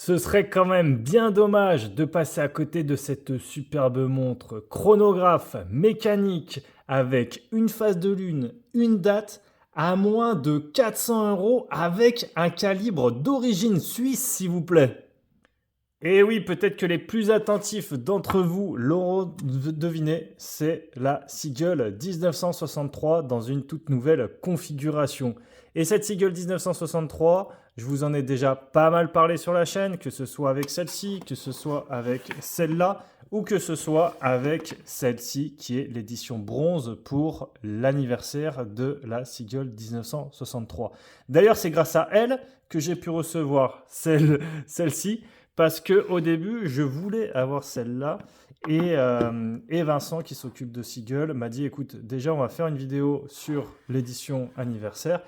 Ce serait quand même bien dommage de passer à côté de cette superbe montre chronographe mécanique avec une phase de lune, une date, à moins de 400 € avec un calibre d'origine suisse, s'il vous plaît. Et oui, peut-être que les plus attentifs d'entre vous l'auront deviné, c'est la Seagull 1963 dans une toute nouvelle configuration. Et cette Seagull 1963, je vous en ai déjà pas mal parlé sur la chaîne, que ce soit avec celle-ci, que ce soit avec celle-là, ou que ce soit avec celle-ci qui est l'édition bronze pour l'anniversaire de la Seagull 1963. D'ailleurs, c'est grâce à elle que j'ai pu recevoir celle-ci, parce qu'au début, je voulais avoir celle-là. Et Vincent, qui s'occupe de Seagull, m'a dit, écoute, déjà, on va faire une vidéo sur l'édition anniversaire.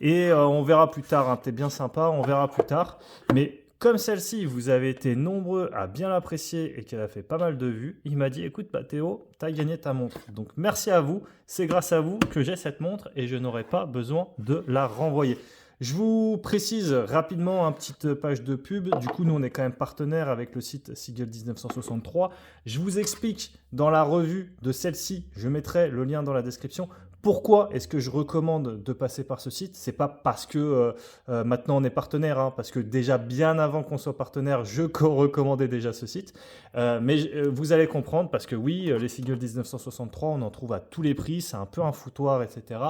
Et on verra plus tard, hein, t'es bien sympa, on verra plus tard. Mais comme celle-ci, vous avez été nombreux à bien l'apprécier et qu'elle a fait pas mal de vues, il m'a dit, écoute, bah, Théo, t'as gagné ta montre. Donc merci à vous, c'est grâce à vous que j'ai cette montre et je n'aurai pas besoin de la renvoyer. Je vous précise rapidement une petite page de pub. Du coup, nous, on est quand même partenaire avec le site Seagull 1963. Je vous explique dans la revue de celle-ci, je mettrai le lien dans la description. Pourquoi est-ce que je recommande de passer par ce site? C'est pas parce que maintenant on est partenaire, hein, parce que déjà bien avant qu'on soit partenaire, je recommandais déjà ce site. Mais vous allez comprendre parce que oui, les Seagull 1963, on en trouve à tous les prix, c'est un peu un foutoir, etc.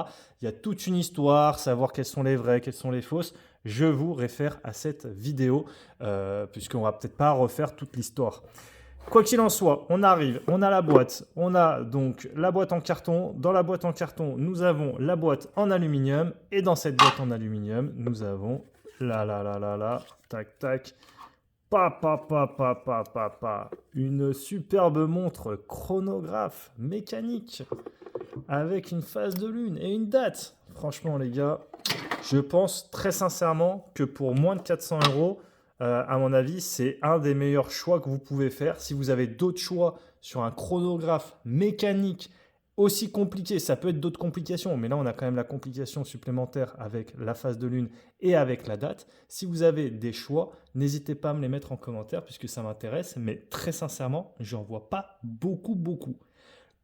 Il y a toute une histoire, savoir quelles sont les vraies, quelles sont les fausses. Je vous réfère à cette vidéo, puisqu'on va peut-être pas refaire toute l'histoire. Quoi qu'il en soit, on arrive, on a la boîte, on a donc la boîte en carton. Dans la boîte en carton, nous avons la boîte en aluminium. Et dans cette boîte en aluminium, nous avons tac, tac, une superbe montre chronographe mécanique avec une phase de lune et une date. Franchement, les gars, je pense très sincèrement que pour moins de 400 €, à mon avis, c'est un des meilleurs choix que vous pouvez faire. Si vous avez d'autres choix sur un chronographe mécanique aussi compliqué, ça peut être d'autres complications, mais là, on a quand même la complication supplémentaire avec la phase de lune et avec la date. Si vous avez des choix, n'hésitez pas à me les mettre en commentaire puisque ça m'intéresse, mais très sincèrement, j'en vois pas beaucoup.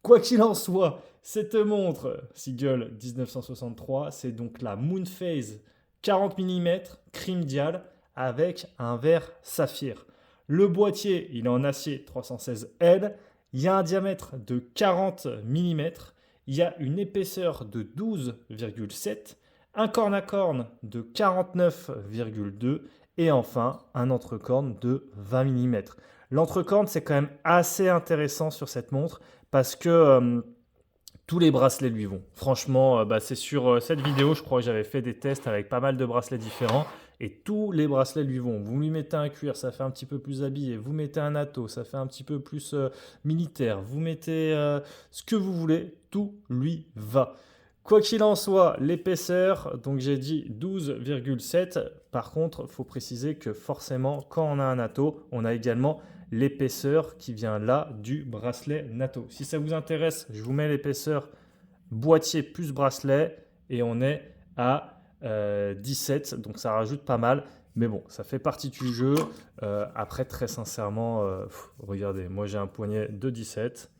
Quoi qu'il en soit, cette montre Seagull 1963, c'est donc la Moonphase 40 mm Crime Dial avec un verre saphir. Le boîtier, il est en acier 316L. Il y a un diamètre de 40 mm. Il y a une épaisseur de 12,7, un corne à corne de 49,2 et enfin un entrecorne de 20 mm. L'entrecorne, c'est quand même assez intéressant sur cette montre parce que tous les bracelets lui vont. Franchement, c'est sur cette vidéo, je crois que j'avais fait des tests avec pas mal de bracelets différents et tous les bracelets lui vont. Vous lui mettez un cuir, ça fait un petit peu plus habillé. Vous mettez un atto, ça fait un petit peu plus militaire. Vous mettez ce que vous voulez, tout lui va. Quoi qu'il en soit, l'épaisseur, donc j'ai dit 12,7. Par contre, il faut préciser que forcément, quand on a un atto, on a également l'épaisseur qui vient là du bracelet NATO. Si ça vous intéresse, je vous mets l'épaisseur boîtier plus bracelet et on est à 17, donc ça rajoute pas mal. Mais bon, ça fait partie du jeu. Après, très sincèrement, regardez, moi j'ai un poignet de 17.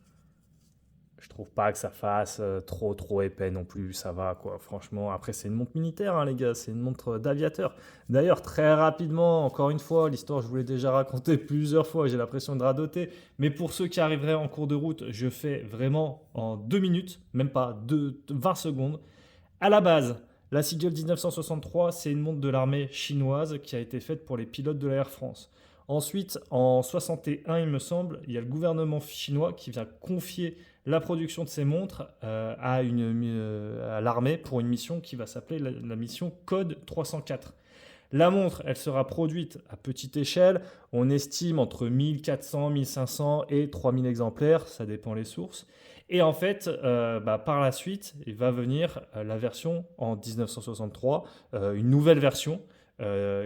Je trouve pas que ça fasse trop épais non plus, ça va quoi, franchement. Après, c'est une montre militaire, hein, les gars, c'est une montre d'aviateur. D'ailleurs, très rapidement, encore une fois, l'histoire, je vous l'ai déjà raconté plusieurs fois, j'ai l'impression de radoter. Mais pour ceux qui arriveraient en cours de route, je fais vraiment en 2 minutes, même pas 20 secondes. À la base, la Seagull 1963, c'est une montre de l'armée chinoise qui a été faite pour les pilotes de la Air France. Ensuite, en 61, il me semble, il y a le gouvernement chinois qui vient confier la production de ces montres à l'armée pour une mission qui va s'appeler la mission Code 304. La montre, elle sera produite à petite échelle. On estime entre 1400, 1500 et 3000 exemplaires, ça dépend les sources. Et en fait, par la suite, il va venir la version en 1963, une nouvelle version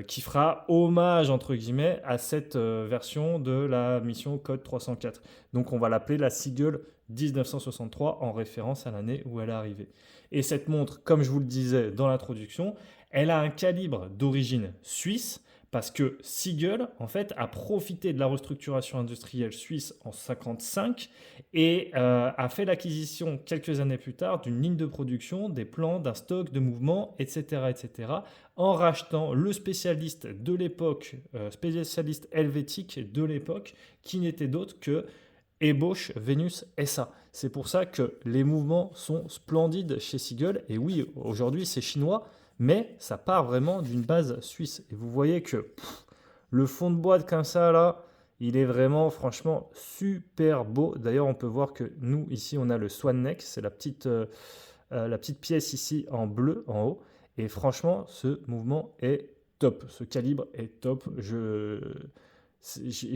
qui fera hommage, entre guillemets, à cette version de la mission Code 304. Donc on va l'appeler la Seagull 1963 en référence à l'année où elle est arrivée. Et cette montre, comme je vous le disais dans l'introduction, elle a un calibre d'origine suisse parce que Siegel, en fait, a profité de la restructuration industrielle suisse en 1955 et a fait l'acquisition quelques années plus tard d'une ligne de production, des plans, d'un stock de mouvements, etc., etc., en rachetant le spécialiste de l'époque, spécialiste helvétique de l'époque, qui n'était d'autre que Ebosch Venus SA. C'est pour ça que les mouvements sont splendides chez Siegel. Et oui, aujourd'hui c'est chinois, mais ça part vraiment d'une base suisse. Et vous voyez que le fond de boîte comme ça là, il est vraiment franchement super beau. D'ailleurs, on peut voir que nous ici on a le Swan Neck, c'est la petite pièce ici en bleu en haut. Et franchement, ce mouvement est top. Ce calibre est top. Je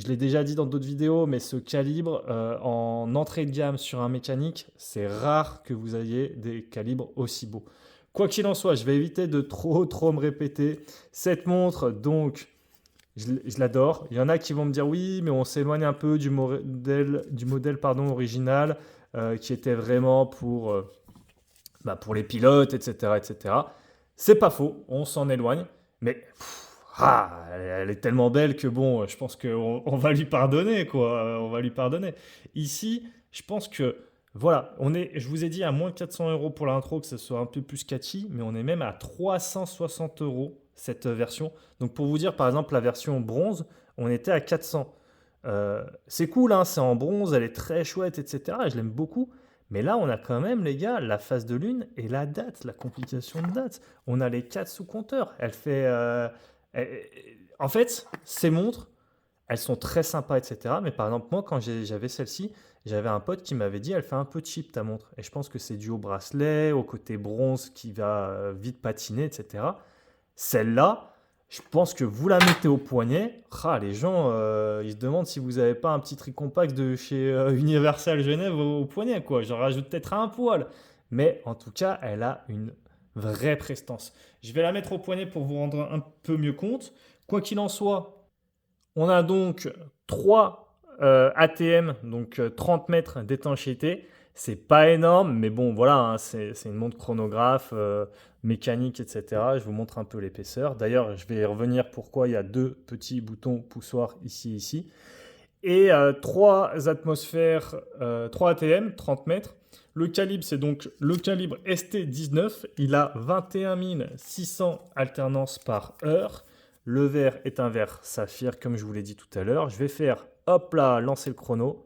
l'ai déjà dit dans d'autres vidéos, mais ce calibre en entrée de gamme sur un mécanique, c'est rare que vous ayez des calibres aussi beaux. Quoi qu'il en soit, je vais éviter de trop me répéter. Cette montre, donc, je l'adore. Il y en a qui vont me dire oui, mais on s'éloigne un peu du modèle original qui était vraiment pour les pilotes, etc., etc. C'est pas faux, on s'en éloigne, mais elle est tellement belle que bon, je pense qu'on va lui pardonner, quoi. On va lui pardonner. Ici, je pense que, voilà, je vous ai dit à moins de 400 € pour l'intro, que ce soit un peu plus catchy, mais on est même à 360 € cette version. Donc pour vous dire, par exemple, la version bronze, on était à 400. C'est cool, hein, c'est en bronze, elle est très chouette, etc. Et je l'aime beaucoup. Mais là, on a quand même, les gars, la phase de lune et la date, la complication de date. On a les 4 sous-compteurs. Elle fait... en fait, ces montres, elles sont très sympas, etc. Mais par exemple, moi, quand j'avais celle-ci, j'avais un pote qui m'avait dit, elle fait un peu cheap ta montre. Et je pense que c'est dû au bracelet, au côté bronze qui va vite patiner, etc. Celle-là, je pense que vous la mettez au poignet. Les gens, ils se demandent si vous n'avez pas un petit tricompax de chez Universal Genève au poignet, quoi. J'en rajoute peut-être un poil. Mais en tout cas, elle a une vraie prestance. Je vais la mettre au poignet pour vous rendre un peu mieux compte. Quoi qu'il en soit, on a donc 3 ATM, donc 30 mètres d'étanchéité. C'est pas énorme, mais bon, voilà, hein, c'est une montre chronographe, mécanique, etc. Je vous montre un peu l'épaisseur. D'ailleurs, je vais revenir pourquoi il y a 2 petits boutons poussoirs ici. Et 3 atmosphères, 3 ATM, 30 mètres. Le calibre, c'est donc le calibre ST19. Il a 21 600 alternances par heure. Le verre est un verre saphir, comme je vous l'ai dit tout à l'heure. Je vais faire, hop là, lancer le chrono.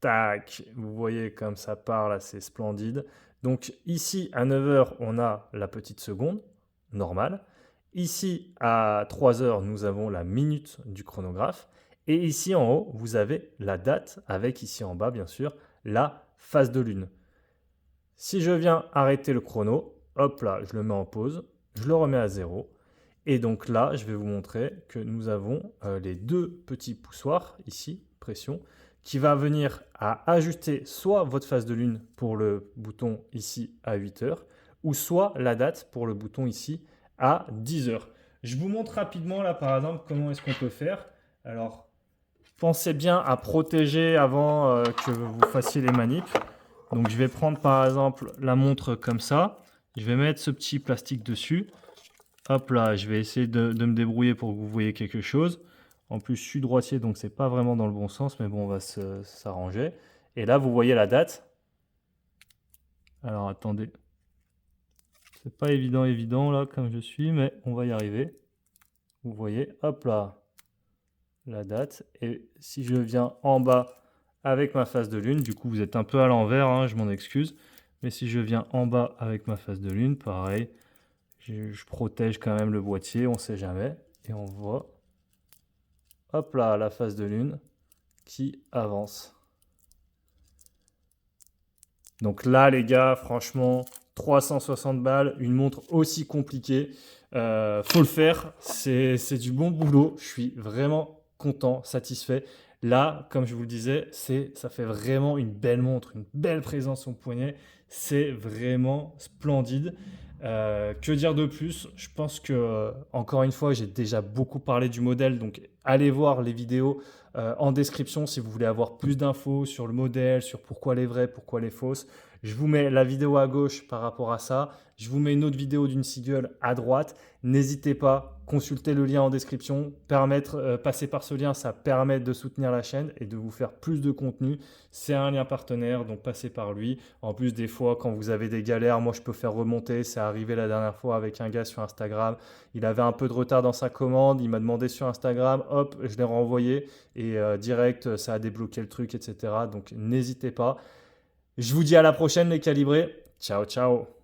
Tac, vous voyez comme ça part là, c'est splendide. Donc ici, à 9h, on a la petite seconde, normale. Ici, à 3h, nous avons la minute du chronographe. Et ici en haut, vous avez la date, avec ici en bas, bien sûr, la phase de lune. Si je viens arrêter le chrono, hop là, je le mets en pause, je le remets à 0. Et donc là, je vais vous montrer que nous avons les 2 petits poussoirs, ici, pression, qui va venir à ajuster soit votre phase de lune pour le bouton ici à 8h, ou soit la date pour le bouton ici à 10h. Je vous montre rapidement là par exemple comment est-ce qu'on peut faire. Alors, pensez bien à protéger avant que vous fassiez les manips. Donc je vais prendre par exemple la montre comme ça. Je vais mettre ce petit plastique dessus. Hop là, je vais essayer de me débrouiller pour que vous voyez quelque chose. En plus, je suis droitier, donc c'est pas vraiment dans le bon sens, mais bon, on va s'arranger. Et là, vous voyez la date. Alors, attendez. C'est pas évident, là, comme je suis, mais on va y arriver. Vous voyez, hop là, la date. Et si je viens en bas avec ma phase de lune, du coup, vous êtes un peu à l'envers, hein, je m'en excuse. Mais si je viens en bas avec ma phase de lune, pareil, je protège quand même le boîtier, on sait jamais. Et on voit... Hop là, la phase de lune qui avance. Donc là, les gars, franchement, 360 balles, une montre aussi compliquée. Faut le faire, c'est du bon boulot. Je suis vraiment content, satisfait. Là, comme je vous le disais, ça fait vraiment une belle montre, une belle présence au poignet. C'est vraiment splendide. Que dire de plus? Je pense que, encore une fois, j'ai déjà beaucoup parlé du modèle, donc allez voir les vidéos en description si vous voulez avoir plus d'infos sur le modèle, sur pourquoi elle est vraie, pourquoi elle est fausse. Je vous mets la vidéo à gauche par rapport à ça. Je vous mets une autre vidéo d'une Seagull à droite. N'hésitez pas, consultez le lien en description. Passer par ce lien, ça permet de soutenir la chaîne et de vous faire plus de contenu. C'est un lien partenaire, donc passez par lui. En plus, des fois, quand vous avez des galères, moi, je peux faire remonter. C'est arrivé la dernière fois avec un gars sur Instagram. Il avait un peu de retard dans sa commande. Il m'a demandé sur Instagram. Hop, je l'ai renvoyé. Et direct, ça a débloqué le truc, etc. Donc, n'hésitez pas. Je vous dis à la prochaine, les calibrés. Ciao, ciao.